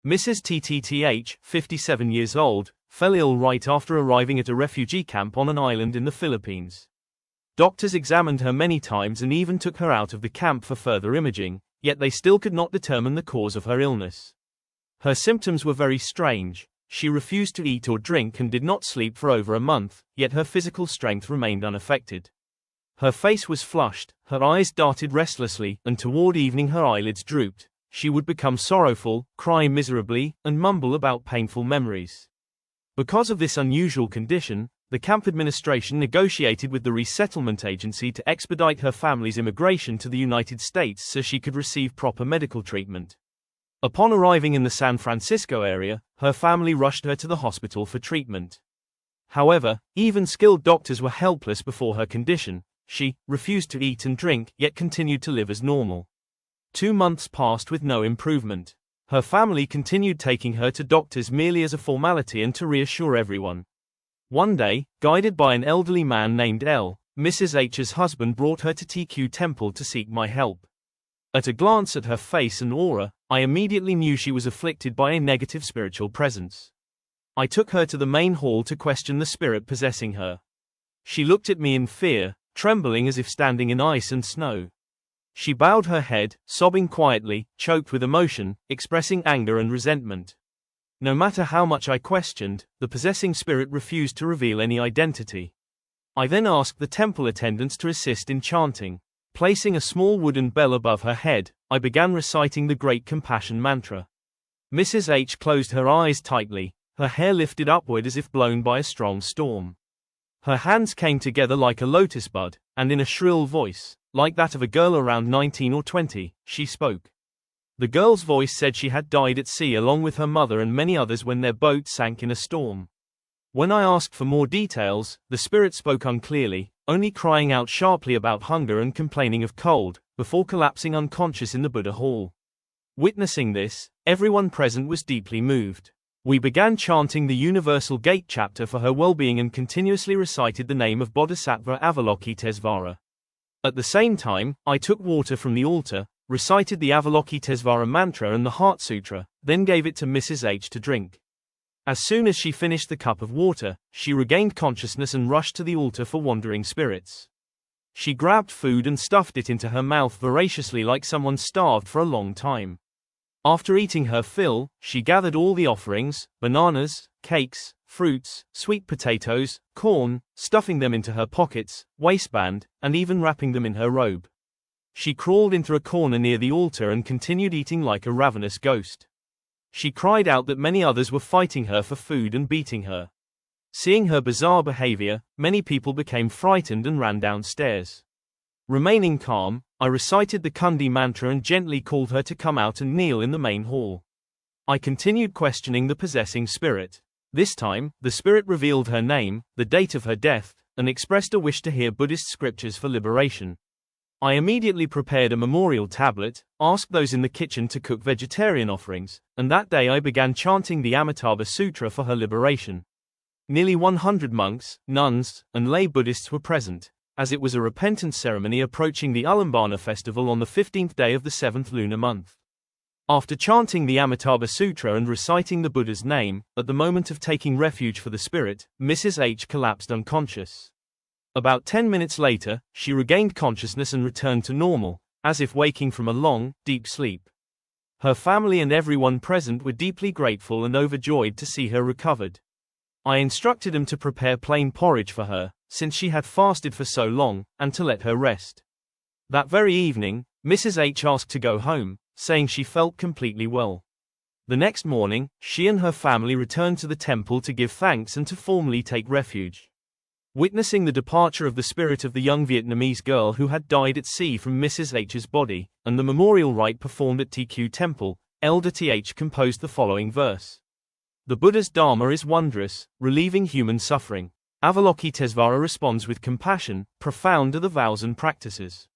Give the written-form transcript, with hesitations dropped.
Mrs. TTTH, 57 years old, fell ill right after arriving at a refugee camp on an island in the Philippines. Doctors examined her many times and even took her out of the camp for further imaging, yet they still could not determine the cause of her illness. Her symptoms were very strange. She refused to eat or drink and did not sleep for over a month, yet her physical strength remained unaffected. Her face was flushed, her eyes darted restlessly, and toward evening her eyelids drooped. She would become sorrowful, cry miserably, and mumble about painful memories. Because of this unusual condition, the camp administration negotiated with the resettlement agency to expedite her family's immigration to the United States so she could receive proper medical treatment. Upon arriving in the San Francisco area, her family rushed her to the hospital for treatment. However, even skilled doctors were helpless before her condition. She refused to eat and drink, yet continued to live as normal. 2 months passed with no improvement. Her family continued taking her to doctors merely as a formality and to reassure everyone. One day, guided by an elderly man named L, Mrs. H's husband brought her to TQ Temple to seek my help. At a glance at her face and aura, I immediately knew she was afflicted by a negative spiritual presence. I took her to the main hall to question the spirit possessing her. She looked at me in fear, trembling as if standing in ice and snow. She bowed her head, sobbing quietly, choked with emotion, expressing anger and resentment. No matter how much I questioned, the possessing spirit refused to reveal any identity. I then asked the temple attendants to assist in chanting. Placing a small wooden bell above her head, I began reciting the Great Compassion mantra. Mrs. H closed her eyes tightly, her hair lifted upward as if blown by a strong storm. Her hands came together like a lotus bud, and in a shrill voice, like that of a girl around 19 or 20, she spoke. The girl's voice said she had died at sea along with her mother and many others when their boat sank in a storm. When I asked for more details, the spirit spoke unclearly, only crying out sharply about hunger and complaining of cold, before collapsing unconscious in the Buddha hall. Witnessing this, everyone present was deeply moved. We began chanting the Universal Gate chapter for her well-being and continuously recited the name of Bodhisattva Avalokitesvara. At the same time, I took water from the altar, recited the Avalokitesvara mantra and the Heart Sutra, then gave it to Mrs. H to drink. As soon as she finished the cup of water, she regained consciousness and rushed to the altar for wandering spirits. She grabbed food and stuffed it into her mouth voraciously like someone starved for a long time. After eating her fill, she gathered all the offerings, bananas, cakes, fruits, sweet potatoes, corn, stuffing them into her pockets, waistband, and even wrapping them in her robe. She crawled into a corner near the altar and continued eating like a ravenous ghost. She cried out that many others were fighting her for food and beating her. Seeing her bizarre behavior, many people became frightened and ran downstairs. Remaining calm, I recited the Kundi mantra and gently called her to come out and kneel in the main hall. I continued questioning the possessing spirit. This time, the spirit revealed her name, the date of her death, and expressed a wish to hear Buddhist scriptures for liberation. I immediately prepared a memorial tablet, asked those in the kitchen to cook vegetarian offerings, and that day I began chanting the Amitabha Sutra for her liberation. Nearly 100 monks, nuns, and lay Buddhists were present, as it was a repentance ceremony approaching the Ulambana festival on the 15th day of the 7th lunar month. After chanting the Amitabha Sutra and reciting the Buddha's name, at the moment of taking refuge for the spirit, Mrs. H collapsed unconscious. About 10 minutes later, she regained consciousness and returned to normal, as if waking from a long, deep sleep. Her family and everyone present were deeply grateful and overjoyed to see her recovered. I instructed them to prepare plain porridge for her, since she had fasted for so long, and to let her rest. That very evening, Mrs. H asked to go home, saying she felt completely well. The next morning, she and her family returned to the temple to give thanks and to formally take refuge. Witnessing the departure of the spirit of the young Vietnamese girl who had died at sea from Mrs. H's body, and the memorial rite performed at TQ Temple, Elder TH composed the following verse. The Buddha's Dharma is wondrous, relieving human suffering. Avalokitesvara responds with compassion, profound are the vows and practices.